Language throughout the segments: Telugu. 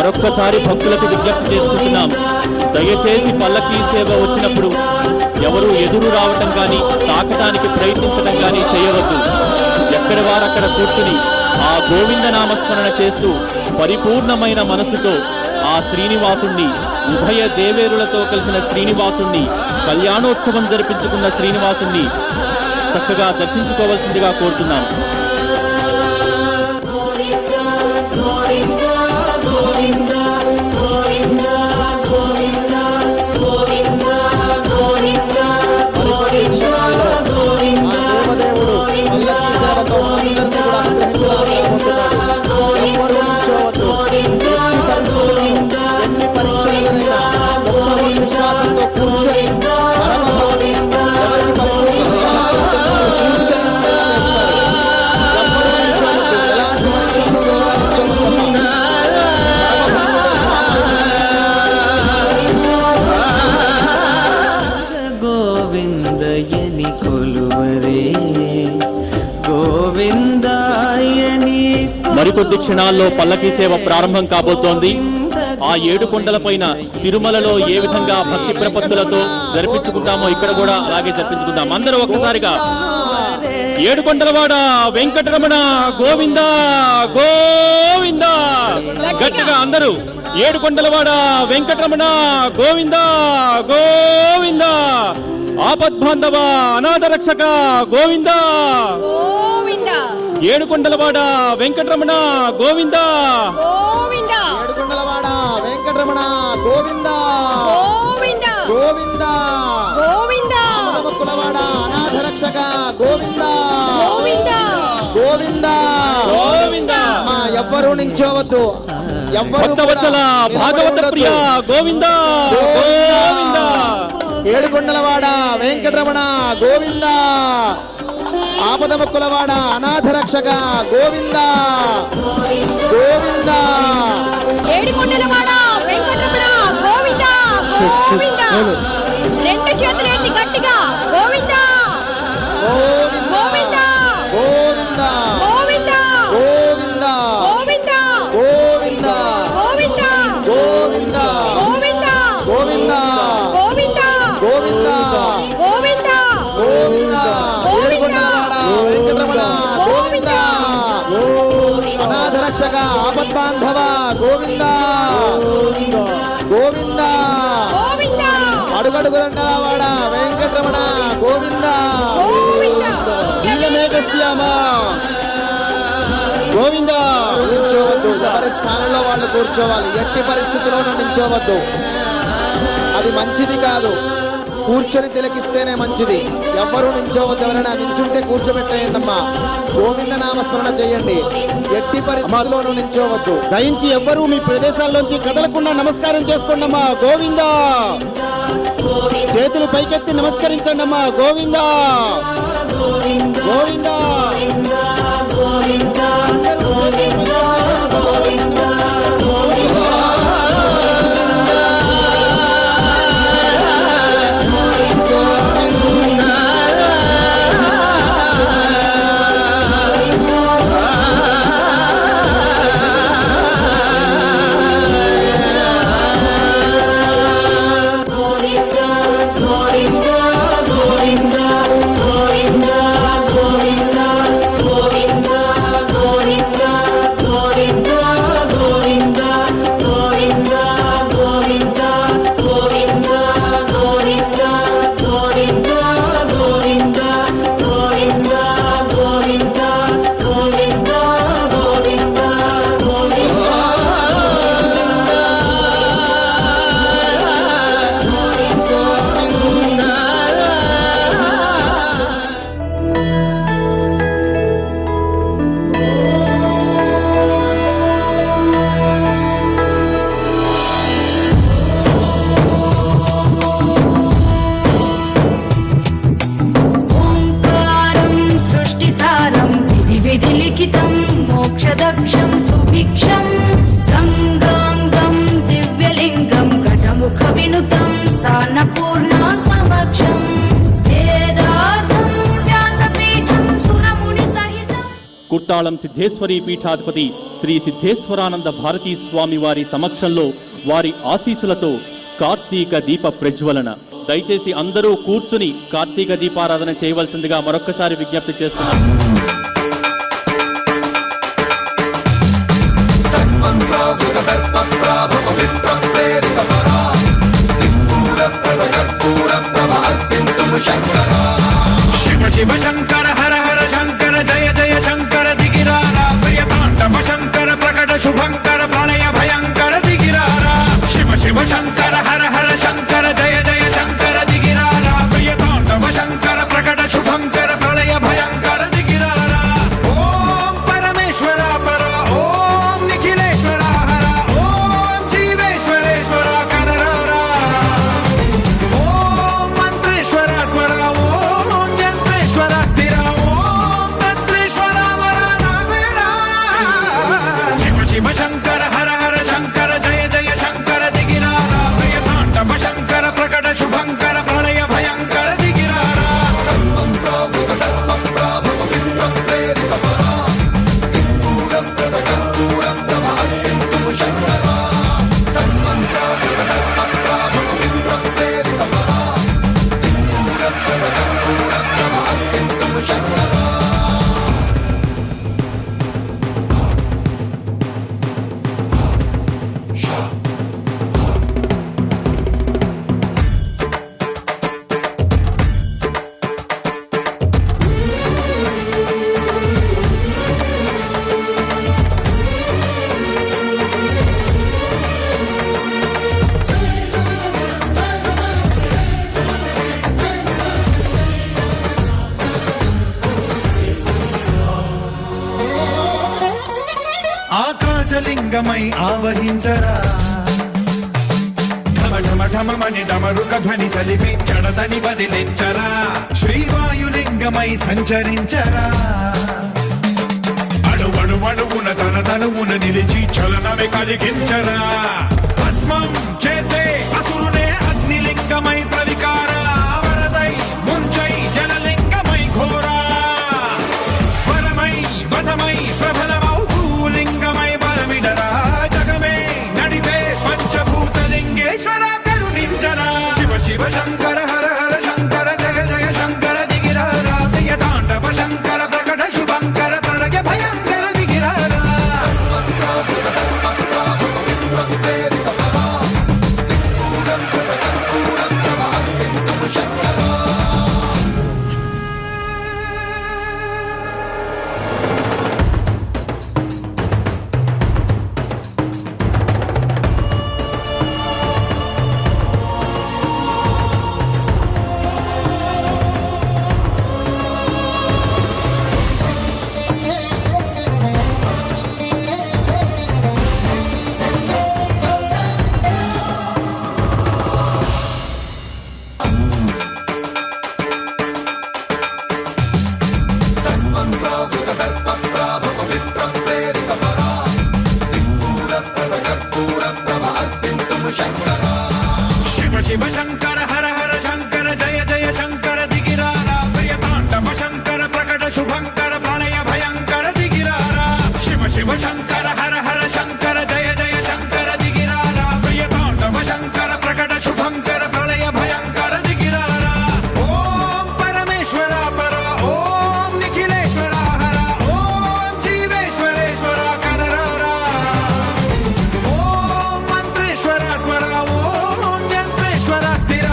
మరొక్కసారి భక్తులకు విజ్ఞప్తి చేసుకుంటున్నాం, దయచేసి పల్లకీ సేవ వచ్చినప్పుడు ఎవరు ఎదురు రావటం కానీ తాకటానికి ప్రయత్నించడం కానీ చేయవద్దు. ఎక్కడి వారక్కడ కూర్చుని ఆ గోవింద నామస్మరణ చేస్తూ పరిపూర్ణమైన మనసుతో ఆ శ్రీనివాసుణ్ణి, ఉభయ దేవేరులతో కలిసిన శ్రీనివాసుణ్ణి, కళ్యాణోత్సవం జరిపించుకున్న శ్రీనివాసుణ్ణి చక్కగా దర్శించుకోవాల్సిందిగా కోరుతున్నాం. మరికొద్ది క్షణాల్లో పల్లకీ సేవ ప్రారంభం కాబోతోంది. ఆ 7 కొండలపైన తిరుమలలో ఏ విధంగా భక్తి ప్రపత్తులతో జరిపించుకుంటామో ఇక్కడ కూడా అలాగే జరిపించుకుంటాం. అందరూ ఒక్కసారిగా 7 కొండలవాడ వెంకటరమణ గోవింద గోవింద, గట్టిగా అందరూ 7 కొండలవాడ వెంకటరమణ గోవింద గోవింద, ఆపద్బాంధవ అనాథ రక్షక గోవింద గోవింద, 7 కొండలవాడ వెంకటరమణ గోవింద గోవింద, 7 కొండలవాడ వెంకటరమణ గోవింద గోవింద గోవింద గోవింద, కులవాడ అనాథ రక్షక గోవింద గోవింద గోవింద గోవింద. ఎవ్వరూ నించోవద్దు, భక్తవత్సల భాగవత ప్రియ గోవింద గోవింద, 7 కొండలవాడ వెంకటరమణ గోవింద, ఆపదముక్కులవాడ అనాథ రక్షక గోవింద గోవింద, 7 కొండలవాడ వెంకటరమణ గోవింద గోవింద, 2 చేతులు ఎత్తి గట్టిగా గోవింద గోవింద గోవింద గోవింద గోవింద గోవింద గోవింద గోవింద గోవింద గోవింద గోవింద గోవింద గోవింద గోవింద గోవింద గోవింద వెంకటరమణ గోవింద, అనాథ రక్షక ఆపద్బాంధవ గోవింద గోవింద గోవింద, అడుగడుగులంటవాడ వెంకటరమణ గోవింద నీలమేఘశ్యామ గోవింద. నిల్చోవద్దు, ఎవరి స్థానంలో వాళ్ళు కూర్చోవాలి, ఎట్టి పరిస్థితుల్లోనూ నిల్చోవద్దు, అది మంచిది కాదు. కూర్చొని తిలకిస్తేనే మంచిది. ఎవరు నిల్చోవద్దు, ఎవరైనా నిల్చుంటే కూర్చోబెట్టేయండి అమ్మా. గోవింద నామస్మరణ చేయండి, ఎట్టి పరిస్థితుల్లోనూ నిల్చోవద్దు. దయించి ఎవ్వరూ మీ ప్రదేశాల్లోంచి కదలకుండా నమస్కారం చేసుకోండి అమ్మా గోవింద. చేతులు పైకెత్తి నమస్కరించండి అమ్మా గోవింద గోవింద. గోవింద ముత్తాళం సిద్ధేశ్వరీ పీఠాధిపతి శ్రీ సిద్ధేశ్వరానంద భారతీ స్వామి వారి సమక్షంలో వారి ఆశీస్సులతో కార్తీక దీప ప్రజ్వలన. దయచేసి అందరూ కూర్చుని కార్తీక దీపారాధన చేయవలసిందిగా మరొక్కసారి విజ్ఞప్తి చేస్తున్నాం. శివ శివ శంకర హర హర శంకర జయ జయ శంకర దిగిరారా ప్రియ తాండవ శంకర ప్రకట శుభంకర ప్రళయ భయంకర దిగిరారా శివ శివ శంకర హర హర శంకర జయ జయ శంకర దిగిరారా ప్రియ తాండవ శంకర ప్రకట శుభంకర ప్రళయ భయంకర దిగిరారా ఓం పరమేశ్వర పర ఓం నిఖిలేశ్వర హర ఓం జీవేశ్వరేశ్వర కరరారా ఓం మంత్రేశ్వర స్వర ఓం యంత్రేశ్వర స్థిర ఓం తంత్రేశ్వర వర నావేరా శివ శివ శంకర హర హర శంకర జయ జయ శంకర దిగిరారా ప్రియ తాండవ శంకర ప్రకట శుభంకర ప్రళయ భయంకర దిగిరారా ఆకాశలింగమై ఆవహించరా ఢమ ఢమ ఢమమని డమరుక ధ్వని సలిపి చడదని వదిలించరా శ్రీవాయులింగమై సంచరించరా అణువణువున తన తనువున నిలిచి చలనమే కలిగించరా భస్మం చేసే అసురునే అగ్నిలింగమై ప్రవికార వరదై ముంచై జలలింగమై ఘోరా వరమై వసమై ప్రబలమౌ భూలింగమై బలమిడరా జగమే నడిపే పంచభూతలింగేశ్వర కరుణించరా శివ శివ శంకర హర హర శంకర జయ జయ శంకర దిగిరారా ప్రియ తాండవ శంకర ప్రకట శుభంకర ప్రళయ భయంకర దిగిరారా శివ శివ శంకర హర హర శంకర జయ జయ శంకర దిగిరారా ప్రియ తాండవ శంకర ప్రకట శుభంకర ప్రళయ భయంకర దిగిరారా శివ శివ శంకర హర హర శంకర జయ జయ శంకర దిగిరారా ప్రియ తాండవ శంకర ప్రకట శుభంకర ప్రళయ భయంకర దిగిరారా ఓం పరమేశ్వర పర ఓం నిఖిలేశ్వర హర ఓం జీవేశ్వరేశ్వర కరరారా ఓం మంత్రేశ్వర స్వర ఓం యంత్రేశ్వర స్థిర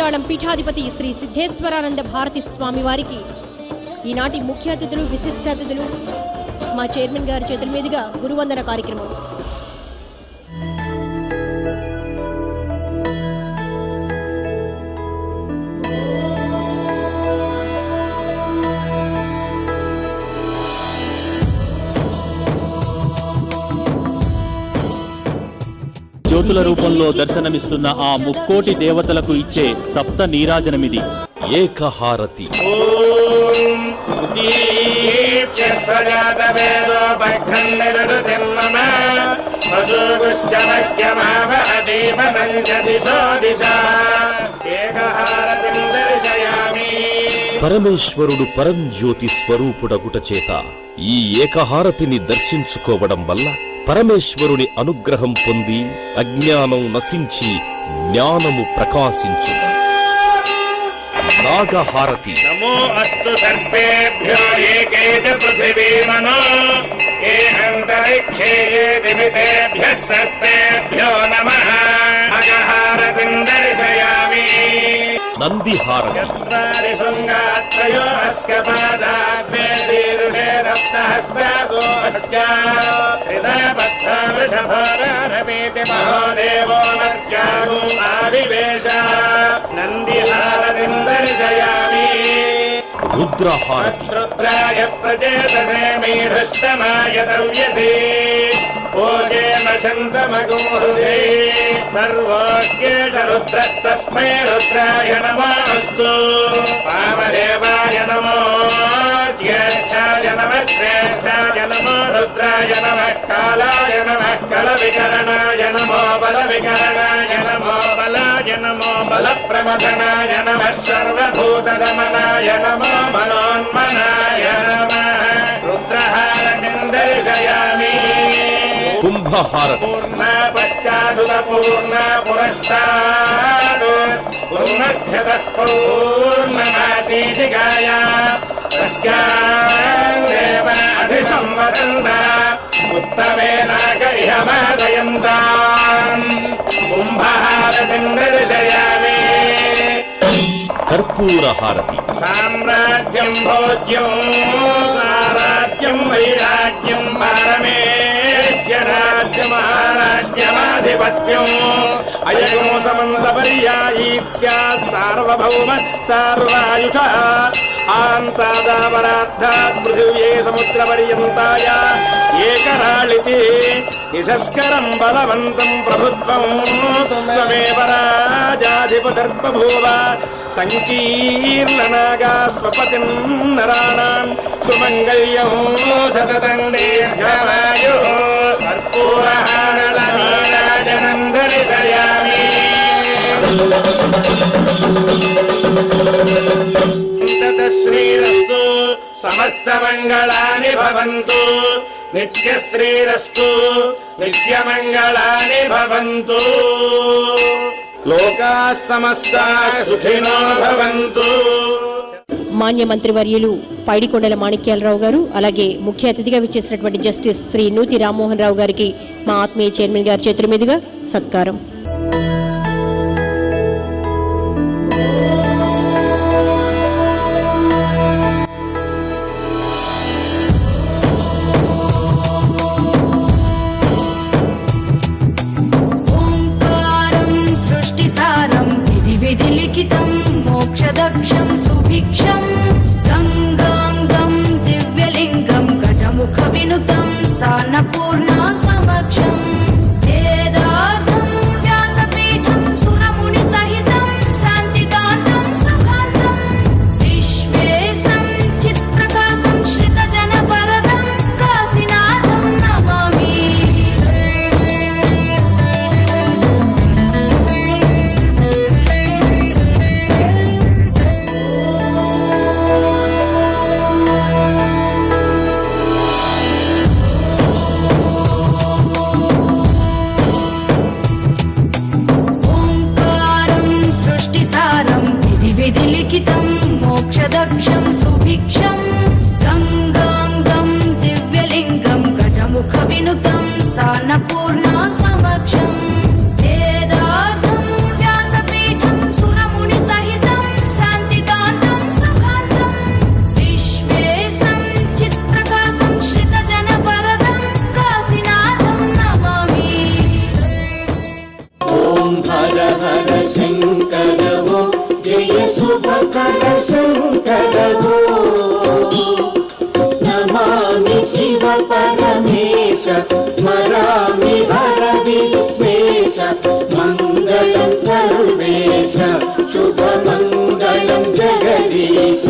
మంత్రాలయం పీఠాధిపతి శ్రీ సిద్ధేశ్వరానంద భారతి స్వామి వారికి ఈనాటి ముఖ్య అతిథులు, విశిష్ట అతిథులు మా చైర్మన్ గారి చేతుల మీదుగా గురువందన కార్యక్రమం. జ్యోతుల రూపంలో దర్శనమిస్తున్న ఆ ముక్కోటి దేవతలకు ఇచ్చే సప్త నీరాజనమిది. ఏకహారతి. పరమేశ్వరుడు పరంజ్యోతి స్వరూపుడగుట చేత ఈ ఏకహారతిని దర్శించుకోవడం వల్ల పరమేశ్వరుని అనుగ్రహం పొంది అజ్ఞానం నశించి జ్ఞానము ప్రకాశించు. నాగహారతి. నమో అస్తు సర్పేభ్యో ఏకేచ పృథివీ మనో ఏ అంతరిక్షే దివితేభ్యః సర్పేభ్యో నమః. నాగహారతిం దర్శయామి. నందిహారతి. చత్వారి శృంగాత్రయో అస్య పాదాగ్రే శీర్షే సప్తహస్తాదో అస్య హృదయబద్ధ వృషభారభేతి మహోదేవో నత్యాగో ఆవివేశ. నందిహారతిం దర్శయామి. రుద్రహారతి. రుద్రాయ ప్రచేతసే మేధస్తమాయ దవ్యసే ఓజేమ శంతమగోహృదే సర్వోజ్ఞేష రుద్రస్తస్మై రుద్రాయ నమోస్తు. వామదేవాయ నమో జ్యేష్ఠాయ నమః శ్రేష్ఠాయ నమో రుద్రాయ నమః కాలాయ నమః కలవికరణాయ నమో బలవికరణాయ నమో బలాయ నమో బలప్రమథనాయ నమః సర్వభూతదమనాయ నమో మనోన్మనాయ నమః. రుద్రహారతిం దర్శయామి. కుంభహారతి. పూర్ణ పశ్చాదుల పూర్ణ పురస్తాద్ పూర్ణధ్యతః పూర్ణమాసీతికాయ తస్యాదేవ అధిసంవసంత ఉత్తమేనాక ఇహమాదయంతాం. కుంభహారతిం దర్శయామి. కర్పూరహారతి. సామ్రాజ్యం భోజ్యం సారాజ్యం వైరాజ్యం పారమేజ్యరాజ్యమహారాజ్యమాధిపత్యం అయగో సమంతపర్యాయీ స్యాత్ సార్వభౌమ సార్వాయుష ఆంతాదాపరార్థాత్ పృథివ్యే సముద్రపర్యంతాయ ఏకరాళితి యశస్కరం బలవంతం ప్రభుత్వం త్వమేవ రాజాధిపతిర్బభూవ. సంకీర్ణనాగా స్వపతిం నరాణాం సుమంగళ్యం సతతం దీర్ఘమాయుః. కర్పూరహారళనీరాజనం దర్శయామి. శ్రీరస్తు సమస్తమంగళాని భవంతు. నిత్యశ్రీరస్తు నిత్యమంగళాని భవంతు. లోకాః సమస్తాః సుఖినో భవంతు. మాన్య మంత్రివర్యులు పైడికొండల మాణిక్యాలరావు గారు, అలాగే ముఖ్య అతిథిగా విచ్చేసినటువంటి జస్టిస్ శ్రీ నూతి రామ్మోహన్ రావు గారికి మా ఆత్మీయ చైర్మన్ గారి చేతుల మీదుగా సత్కారం. విధిలిఖితం మోక్షదక్షం సుభిక్షం గంగాంగం దివ్యలింగం గజముఖ వినుతం సాన్నపూర్ణ సమక్షం వేదార్థం వ్యాసపీఠం परमेश स्मरामि हर विश्वेश मङ्गलं सर्वेश शुभमङ्गलं जगदीश